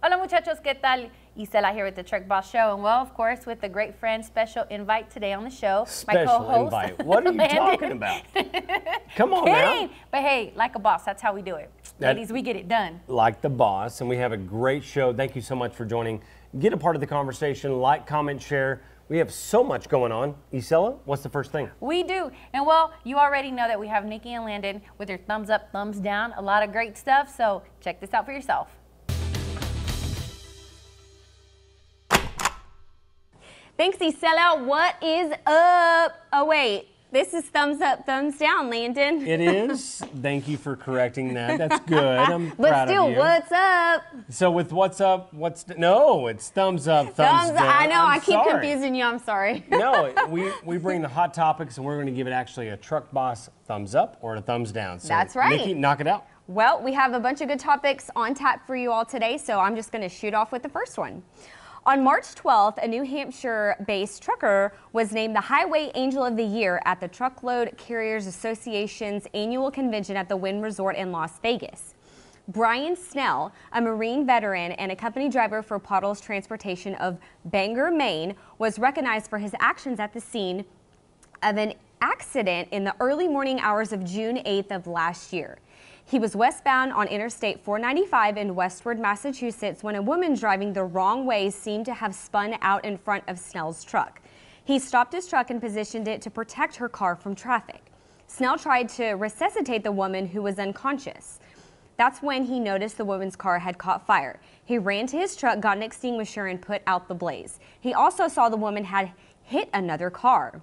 Hola muchachos, ¿qué tal? Isela here with the Truck Boss Show, and well, of course, with a great friend, special invite today on the show. Special my co-host, invite? What are you Landon. talking about? Come on Kidding. now. But hey, like a boss, that's how we do it. Ladies, we get it done. Like the boss, and we have a great show. Thank you so much for joining. Get a part of the conversation, like, comment, share. We have so much going on. Isela, what's the first thing? We do. And well, you already know that we have Niki and Landon with their thumbs up, thumbs down. A lot of great stuff, so check this out for yourself. Thanks, Isela. What is up? Oh, wait. This is thumbs up, thumbs down, Landon. It is. Thank you for correcting that. That's good. I'm but proud still, of you. what's up? So with what's up, no, it's thumbs up, thumbs down. I know. I keep sorry. confusing you. I'm sorry. No, we bring the hot topics, and we're going to give it actually a Truck Boss thumbs up or a thumbs down. So, that's right. Niki, knock it out. Well, we have a bunch of good topics on tap for you all today, so I'm just going to shoot off with the first one. On March 12th, a New Hampshire-based trucker was named the Highway Angel of the Year at the Truckload Carriers Association's annual convention at the Wynn Resort in Las Vegas. Brian Snell, a Marine veteran and a company driver for Puddles Transportation of Bangor, Maine, was recognized for his actions at the scene of an accident in the early morning hours of June 8th of last year. He was westbound on Interstate 495 in Westward, Massachusetts, when a woman driving the wrong way seemed to have spun out in front of Snell's truck. He stopped his truck and positioned it to protect her car from traffic. Snell tried to resuscitate the woman, who was unconscious. That's when he noticed the woman's car had caught fire. He ran to his truck, got an extinguisher, and put out the blaze. He also saw the woman had hit another car.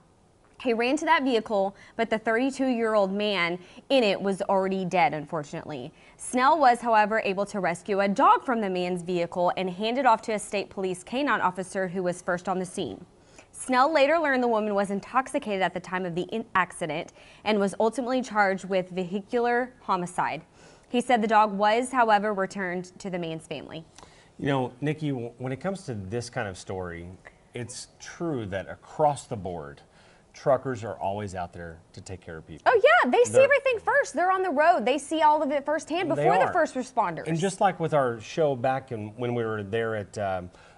He ran to that vehicle, but the 32-year-old man in it was already dead, unfortunately. Snell was, however, able to rescue a dog from the man's vehicle and hand it off to a state police canine officer who was first on the scene. Snell later learned the woman was intoxicated at the time of the accident and was ultimately charged with vehicular homicide. He said the dog was, however, returned to the man's family. You know, Niki, when it comes to this kind of story, it's true that across the board, truckers are always out there to take care of people. Oh yeah, they see everything first. They're on the road. They see all of it firsthand before the first responders. And just like with our show back when we were there at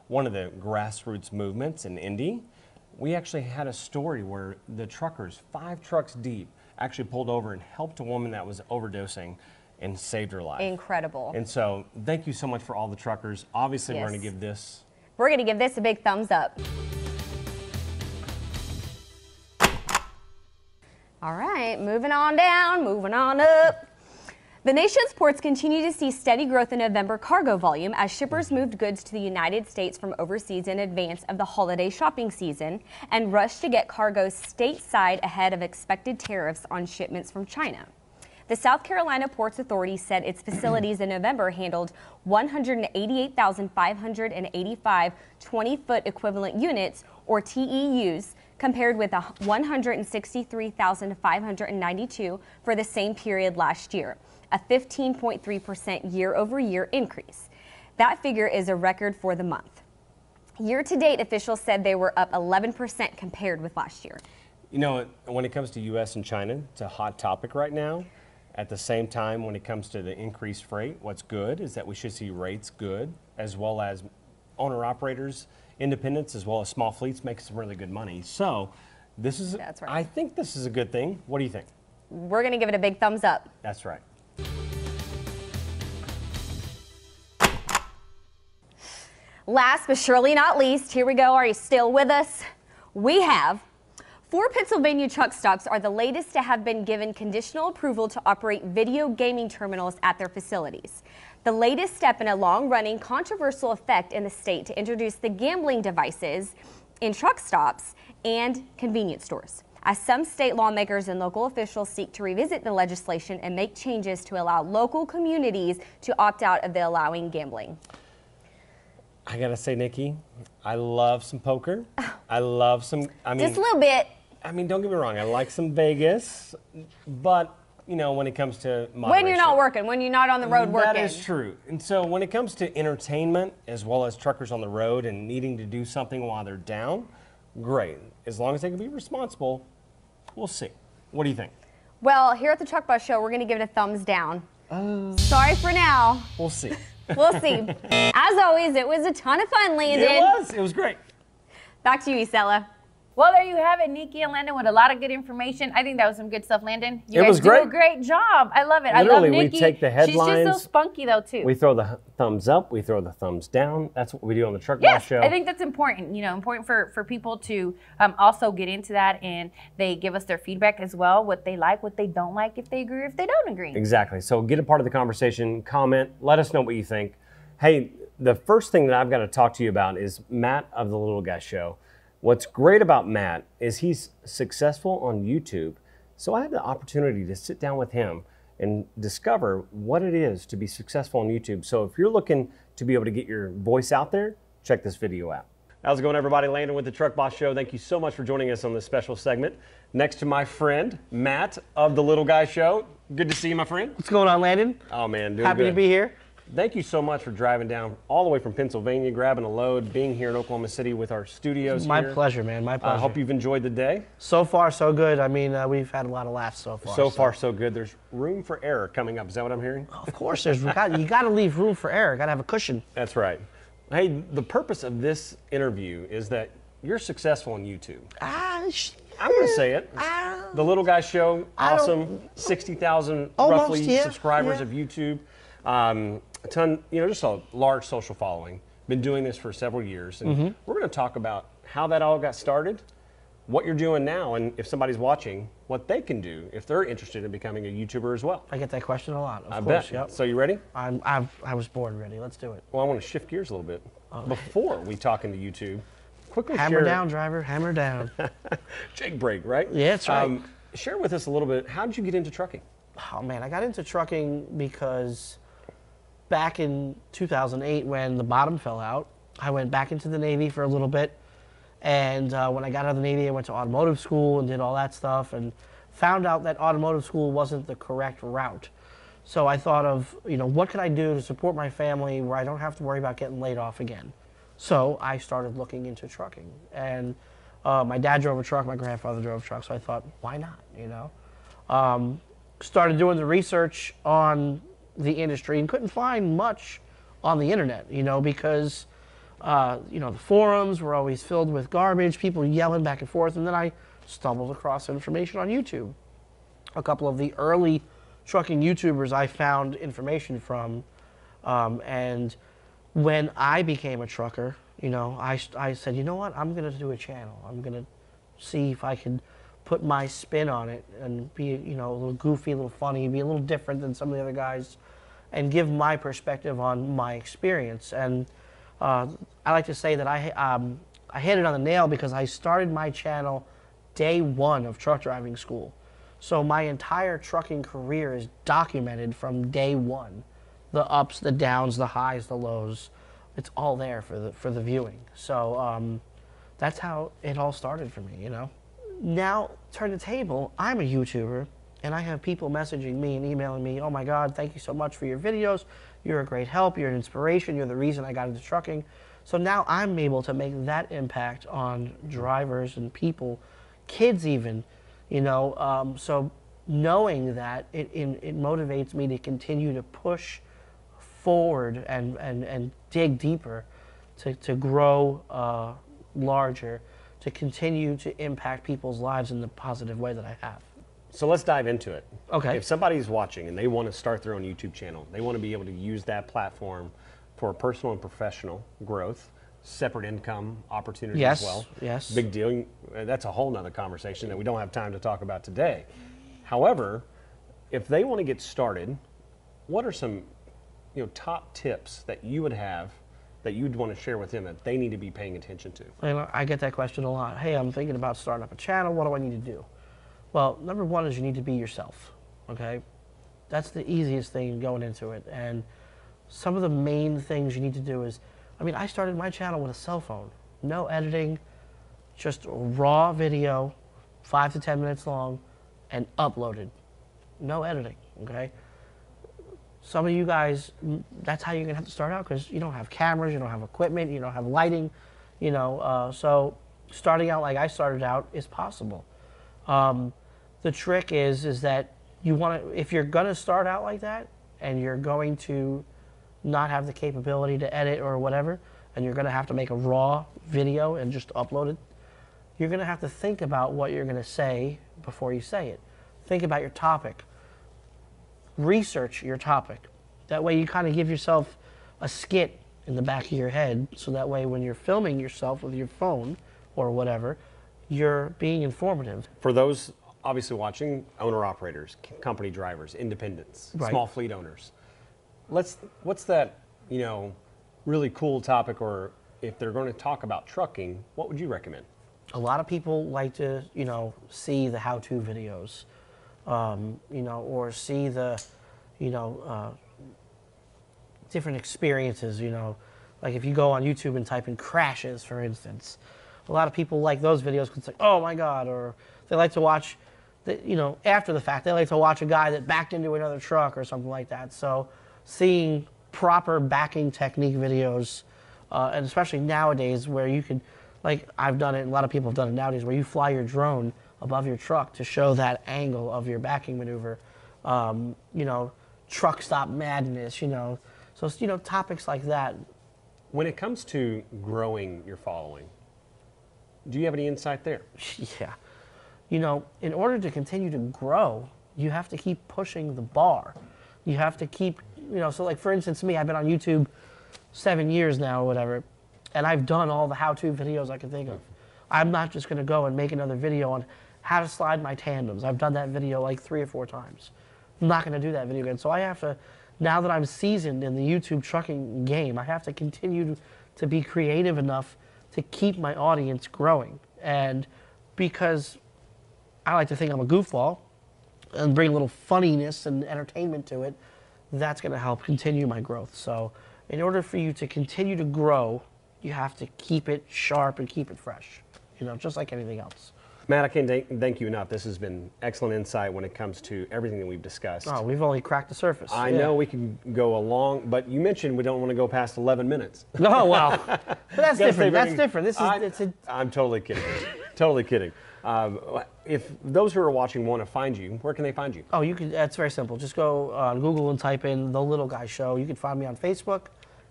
one of the grassroots movements in Indy, we actually had a story where the truckers, 5 trucks deep, actually pulled over and helped a woman that was overdosing and saved her life. Incredible. And so thank you so much for all the truckers. Obviously, Yes. we're going to give this. We're going to give this a big thumbs up. All right, moving on down, moving on up. The nation's ports continue to see steady growth in November cargo volume as shippers moved goods to the United States from overseas in advance of the holiday shopping season and rushed to get cargo stateside ahead of expected tariffs on shipments from China. The South Carolina Ports Authority said its facilities in November handled 188,585 20-foot equivalent units, or TEUs, compared with 163,592 for the same period last year, a 15.3% year-over-year increase. That figure is a record for the month. Year-to-date, officials said they were up 11% compared with last year. You know, when it comes to U.S. and China, it's a hot topic right now. At the same time, when it comes to the increased freight, what's good is that we should see rates good, as well as owner-operators, independents, as well as small fleets make some really good money. So this is, That's right. I think this is a good thing. What do you think? We're going to give it a big thumbs up. That's right. Last but surely not least, here we go. Are you still with us? We have 4 Pennsylvania truck stops are the latest to have been given conditional approval to operate video gaming terminals at their facilities. The latest step in a long-running controversial effect in the state to introduce the gambling devices in truck stops and convenience stores, as some state lawmakers and local officials seek to revisit the legislation and make changes to allow local communities to opt out of the allowing gambling. I gotta say, Niki, I love some poker. I love some, Just a little bit. I mean, don't get me wrong, I like some Vegas, but, you know, when it comes to moderation. When you're not working, when you're not on the road working. That is true. And so when it comes to entertainment, as well as truckers on the road and needing to do something while they're down, great. As long as they can be responsible, we'll see. What do you think? Well, here at the Truck Bus Show, we're going to give it a thumbs down. Sorry for now. We'll see. We'll see. As always, it was a ton of fun, Landon. It was great. Back to you, Isella. Well, there you have it, Niki and Landon, with a lot of good information. I think that was some good stuff, Landon. You It guys was do great. a great job. I love it. Literally, I love we Niki. take the headlines. She's just so spunky, though, too. We throw the thumbs up, we throw the thumbs down. That's what we do on the Truck Boss Yes, Show. I think that's important. You know, important for people to also get into that, and they give us their feedback as well, what they like, what they don't like, if they agree or if they don't agree. Exactly. So get a part of the conversation, comment, let us know what you think. Hey, the first thing that I've got to talk to you about is Matt of the Little Guy Show. What's great about Matt is he's successful on YouTube. So I had the opportunity to sit down with him and discover what it is to be successful on YouTube. So if you're looking to be able to get your voice out there, check this video out. How's it going, everybody? Landon with the Truck Boss Show. Thank you so much for joining us on this special segment. Next to my friend, Matt of the Little Guy Show. Good to see you, my friend. What's going on, Landon? Oh, man, doing Happy good. to be here. Thank you so much for driving down all the way from Pennsylvania, grabbing a load, being here in Oklahoma City with our studios My here. pleasure, man. My pleasure. I hope you've enjoyed the day. So far, so good. I mean, we've had a lot of laughs so far. So far, so good. There's room for error coming up. Is that what I'm hearing? Of course, you got to leave room for error. Got to have a cushion. That's right. Hey, the purpose of this interview is that you're successful on YouTube. I'm going to say it. The Little Guy Show, awesome. 60,000 roughly subscribers of YouTube. A ton, just a large social following. Been doing this for several years. And we're going to talk about how that all got started, what you're doing now, and if somebody's watching, what they can do if they're interested in becoming a YouTuber as well. I get that question a lot. I Of course, bet. Yep. So you ready? I was born ready. Let's do it. Well, I want to shift gears a little bit. Before we talk into YouTube, quickly Hammer share. down, driver. Hammer down. Jake break, right? Yeah, that's right. Share with us a little bit, how did you get into trucking? Oh, man. I got into trucking because back in 2008, when the bottom fell out, I went back into the Navy for a little bit. And when I got out of the Navy, I went to automotive school and did all that stuff and found out that automotive school wasn't the correct route. So I thought of, what could I do to support my family where I don't have to worry about getting laid off again? So I started looking into trucking. And my dad drove a truck, my grandfather drove a truck, so I thought, why not, Started doing the research on the industry and couldn't find much on the internet, because the forums were always filled with garbage, people yelling back and forth, and then I stumbled across information on YouTube. A couple of the early trucking YouTubers I found information from, and when I became a trucker, I said, you know what, I'm going to do a channel. I'm going to see if I can put my spin on it and be, a little goofy, a little funny, be a little different than some of the other guys, and give my perspective on my experience. And I like to say that I hit it on the nail because I started my channel day one of truck driving school. So my entire trucking career is documented from day one. The ups, the downs, the highs, the lows. It's all there for the viewing. So that's how it all started for me, Now, turn the table, I'm a YouTuber, and I have people messaging me and emailing me, oh my God, thank you so much for your videos. You're a great help, you're an inspiration, you're the reason I got into trucking. So now I'm able to make that impact on drivers and people, kids even, so knowing that, it motivates me to continue to push forward and dig deeper, to grow larger, to continue to impact people's lives in the positive way that I have. So let's dive into it. Okay. If somebody's watching and they want to start their own YouTube channel, they want to be able to use that platform for personal and professional growth, separate income opportunities as well. Yes. Big deal. That's a whole nother conversation that we don't have time to talk about today. However, if they want to get started, what are some top tips that you would have that you'd want to share with them that they need to be paying attention to? And I get that question a lot. Hey, I'm thinking about starting up a channel. What do I need to do? Well, number one is you need to be yourself, okay? That's the easiest thing going into it. And some of the main things you need to do is, I started my channel with a cell phone. No editing, just raw video, 5 to 10 minutes long, and uploaded. No editing, okay? Some of you guys, that's how you're gonna have to start out because you don't have cameras, you don't have equipment, you don't have lighting, so starting out like I started out is possible. The trick is that if you're gonna start out like that and you're going to not have the capability to edit or whatever, and you're going to have to make a raw video and just upload it, you're going to have to think about what you're going to say before you say it. Think about your topic. Research your topic. That way you kind of give yourself a skit in the back of your head, so that way when you're filming yourself with your phone or whatever, you're being informative. For those obviously watching, owner-operators, company drivers, independents, Right. small fleet owners, what's that, you know, really cool topic, or if they're going to talk about trucking, what would you recommend? A lot of people like to, you know, see the how-to videos, you know, or see the, you know, different experiences, you know. Like if you go on YouTube and type in crashes, for instance, a lot of people like those videos because it's like, oh my God, or they like to watch, you know, after the fact, they like to watch a guy that backed into another truck or something like that. So seeing proper backing technique videos, and especially nowadays where you can, like I've done it, and a lot of people have done it nowadays, where you fly your drone above your truck to show that angle of your backing maneuver, you know, truck stop madness, you know. So, you know, topics like that. When it comes to growing your following, do you have any insight there? Yeah. You know, in order to continue to grow, you have to keep pushing the bar. You have to keep, you know, so like for instance, me, I've been on YouTube 7 years now or whatever, and I've done all the how-to videos I can think of. I'm not just going to go and make another video on how to slide my tandems. I've done that video like 3 or 4 times. I'm not going to do that video again. So I have to, now that I'm seasoned in the YouTube trucking game, I have to continue to be creative enough to keep my audience growing. And because I like to think I'm a goofball and bring a little funniness and entertainment to it, that's going to help continue my growth. So in order for you to continue to grow, you have to keep it sharp and keep it fresh, you know, just like anything else. Matt, I can't thank you enough. This has been excellent insight when it comes to everything that we've discussed. Oh, we've only cracked the surface. I know we can go along, but you mentioned we don't want to go past 11 minutes. No, well, but that's different. That's different. This is, I'm totally kidding. Totally kidding. If those who are watching want to find you, where can they find you? oh, you can, that's very simple. Just go on Google and type in The Little Guy Show. You can find me on Facebook,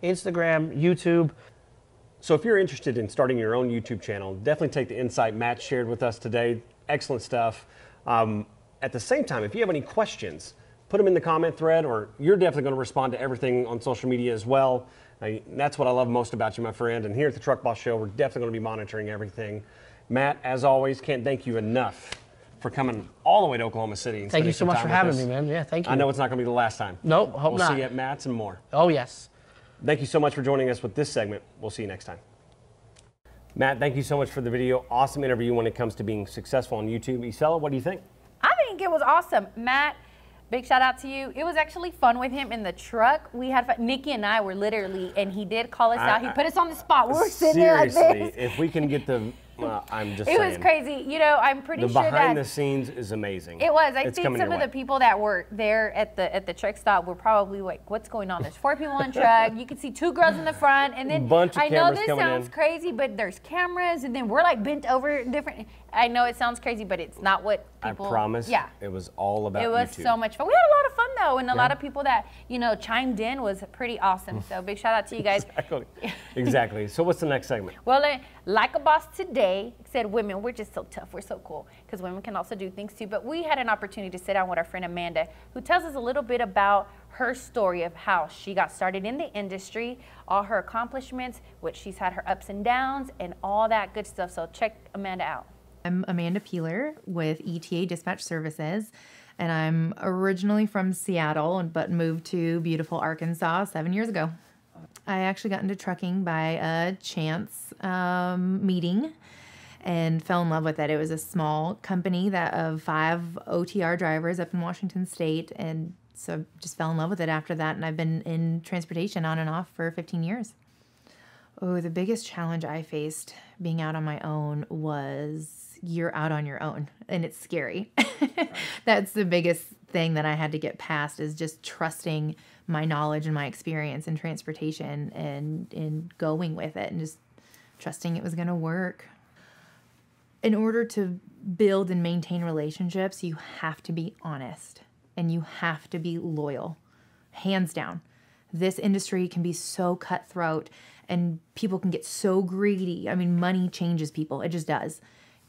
Instagram, YouTube. So if you're interested in starting your own YouTube channel, definitely take the insight Matt shared with us today. Excellent stuff. At the same time, if you have any questions, put them in the comment thread, or you're definitely going to respond to everything on social media as well. That's what I love most about you, my friend. And here at the Truck Boss Show, we're definitely going to be monitoring everything. Matt, as always, can't thank you enough for coming all the way to Oklahoma City. And Thank you so much for having us. me, man. Yeah, thank you. I know it's not going to be the last time. Nope, hope we'll not. see you at Matt's and more. Oh, yes. Thank you so much for joining us with this segment. We'll see you next time. Matt, thank you so much for the video. Awesome interview when it comes to being successful on YouTube. Isela, what do you think? I think it was awesome. Matt, big shout out to you. It was actually fun with him in the truck. We had fun. Nikki and I were literally, and he did call us out. He put us on the spot. We were sitting there like Seriously, this. if we can get the, I'm just It saying. was crazy. You know, I'm pretty The sure behind that the scenes is amazing. it was. I It's think coming some your of the way. people that were there at the truck stop were probably like, "What's going on?" There's 4 people on truck. You can see 2 girls in the front, and then Bunch of I know cameras this coming sounds in. crazy, but there's cameras, and then we're like bent over different. I know it sounds crazy, but it's not what people. I promise. Yeah. It was all about It was YouTube. so much fun. We had a lot of fun though, and a lot of people that chimed in was pretty awesome. So big shout out to you guys. Exactly. Exactly. So what's the next segment? Well, like a boss today said, women, we're just so tough. We're so cool because women can also do things too. But we had an opportunity to sit down with our friend Amanda, who tells us a little bit about her story of how she got started in the industry, all her accomplishments, what she's had her ups and downs, and all that good stuff. So check Amanda out. I'm Andrea Peeler with ETA Dispatch Services, and I'm originally from Seattle, but moved to beautiful Arkansas 7 years ago. I actually got into trucking by a chance meeting and fell in love with it. It was a small company of 5 OTR drivers up in Washington State, and so just fell in love with it after that, and I've been in transportation on and off for 15 years. Oh, the biggest challenge I faced being out on my own was you're out on your own, and it's scary. That's the biggest thing that I had to get past, is just trusting my knowledge and my experience in transportation and going with it and just trusting it was going to work. In order to build and maintain relationships, you have to be honest and you have to be loyal, hands down. This industry can be so cutthroat and people can get so greedy. I mean, money changes people. It just does.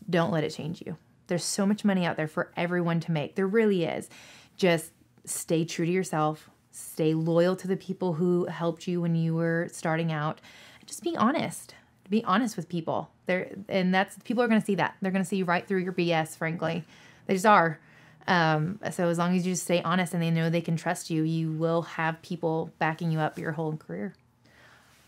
Don't let it change you. There's so much money out there for everyone to make. There really is. Just stay true to yourself. Stay loyal to the people who helped you when you were starting out. Just be honest. Be honest with people. People are going to see that. They're going to see right through your BS, frankly. They just are. So as long as you just stay honest and they know they can trust you, you will have people backing you up your whole career.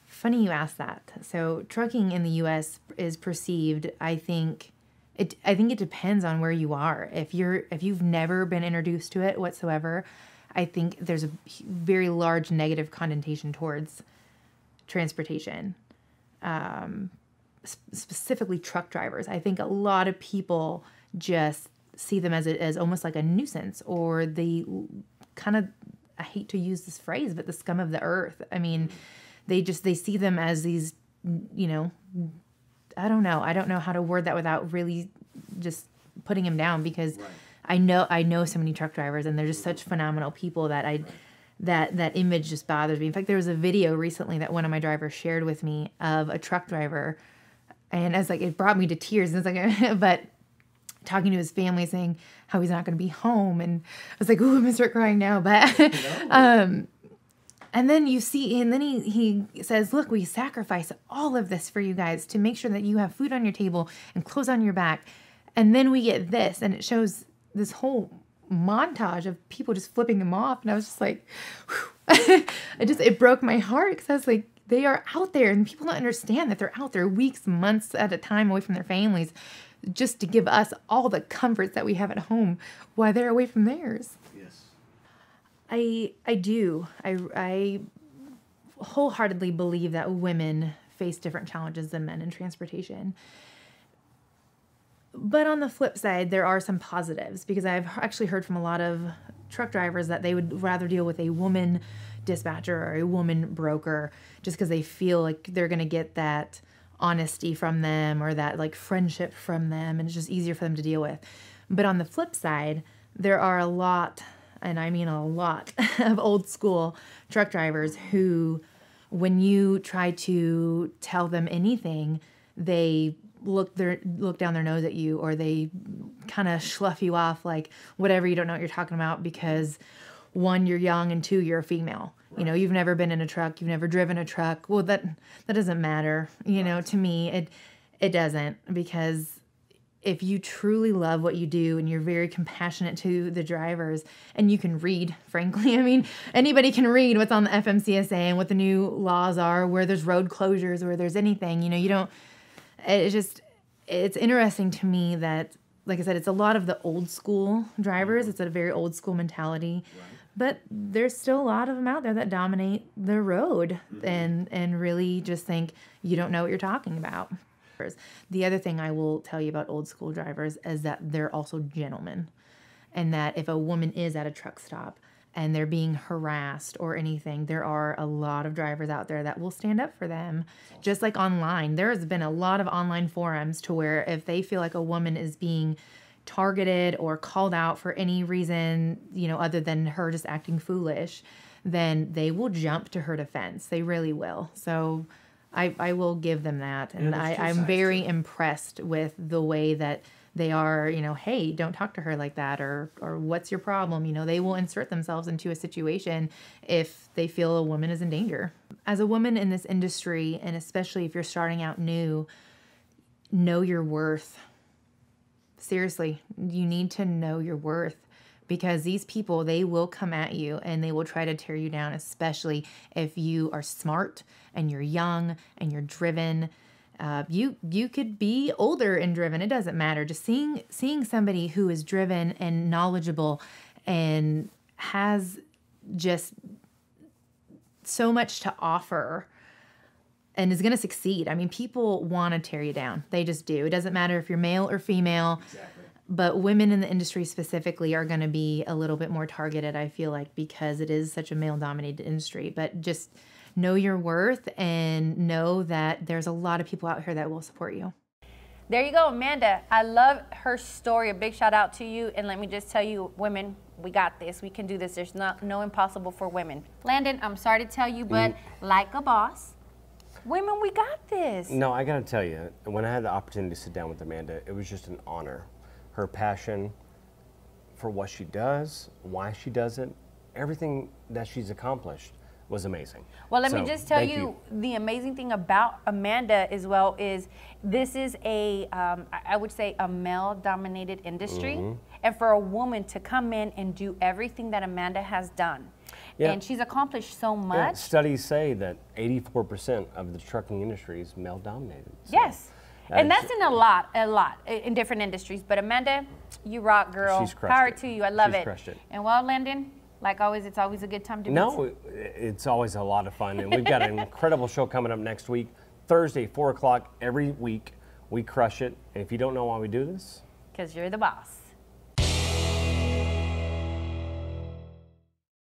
Funny you asked that. So trucking in the U.S. is perceived, I think it depends on where you are. If you've never been introduced to it whatsoever, I think there's a very large negative connotation towards transportation, specifically truck drivers. I think a lot of people just see them as almost like a nuisance, or the kind of, I hate to use this phrase, but the scum of the earth. I mean, they see them as these, I don't know how to word that without really just putting them down, because I know so many truck drivers and they're just such phenomenal people that that image just bothers me. In fact, there was a video recently that one of my drivers shared with me of a truck driver, and I was like, it brought me to tears. And it's like, but talking to his family, saying how he's not going to be home, and I was like, ooh, I'm gonna start crying now. But and then he says, look, we sacrifice all of this for you guys to make sure that you have food on your table and clothes on your back, and then we get this, and it shows this whole montage of people just flipping him off, and I was just like, it broke my heart, because I was like, they are out there, and people don't understand that they're out there weeks, months at a time away from their families, just to give us all the comforts that we have at home while they're away from theirs. Yes. I do. I wholeheartedly believe that women face different challenges than men in transportation. But on the flip side, there are some positives, because I've actually heard from a lot of truck drivers that they would rather deal with a woman dispatcher or a woman broker, just because they feel like they're going to get that honesty from them or that like friendship from them, and it's just easier for them to deal with. But on the flip side, there are a lot, and I mean a lot, of old school truck drivers who, when you try to tell them anything, they look down their nose at you, or they kind of slough you off like whatever, you don't know what you're talking about, because one, you're young, and two, you're a female. Right. You've never been in a truck, you've never driven a truck. Well, that doesn't matter. To me, it doesn't, because if you truly love what you do and you're very compassionate to the drivers, and you can read, frankly, I mean, anybody can read what's on the FMCSA and what the new laws are, where there's road closures, where there's anything, it's interesting to me that, like I said, it's a lot of the old school drivers. It's a very old school mentality. Right. But there's still a lot of them out there that dominate the road, and really just think you don't know what you're talking about. The other thing I will tell you about old school drivers is that they're also gentlemen, and that if a woman is at a truck stop and they're being harassed or anything, there are a lot of drivers out there that will stand up for them. Just like online, there's been a lot of online forums to where if they feel like a woman is being targeted or called out for any reason, other than her just acting foolish, then they will jump to her defense. They really will. So I will give them that. And I'm very impressed with the way that they are, hey, don't talk to her like that, or what's your problem? They will insert themselves into a situation if they feel a woman is in danger. As a woman in this industry, and especially if you're starting out new, know your worth. Seriously, you need to know your worth, because these people, they will come at you and they will try to tear you down, especially if you are smart and you're young and you're driven. You could be older and driven. It doesn't matter. Just seeing somebody who is driven and knowledgeable and has just so much to offer and is going to succeed. I mean, people want to tear you down. They just do. It doesn't matter if you're male or female. Exactly. But women in the industry specifically are going to be a little bit more targeted, I feel like, because it is such a male-dominated industry. But just know your worth and know that there's a lot of people out here that will support you. There you go, Amanda. I love her story. A big shout out to you. And let me just tell you, women, we got this, we can do this. There's no impossible for women. Landon, I'm sorry to tell you, but like a boss, women, we got this. No, I gotta tell you, when I had the opportunity to sit down with Amanda, it was just an honor. Her passion for what she does, why she does it, everything that she's accomplished was amazing. Well, let me So, just tell thank you, the amazing thing about Amanda as well is this is a, I would say, a male-dominated industry. And for a woman to come in and do everything that Amanda has done, Yeah. and she's accomplished so Yeah, much. studies say that 84% of the trucking industry is male-dominated. So Yes. And that's- that's in a lot in different industries. But Amanda, you rock, girl. She's crushed Power it. to you. I love She's it. crushed it. And well, Landon, like always, it's always a good time to meet. No, it's always a lot of fun. And we've got an incredible show coming up next week, Thursday, 4 o'clock every week. We crush it. And if you don't know why we do this, Because you're the boss.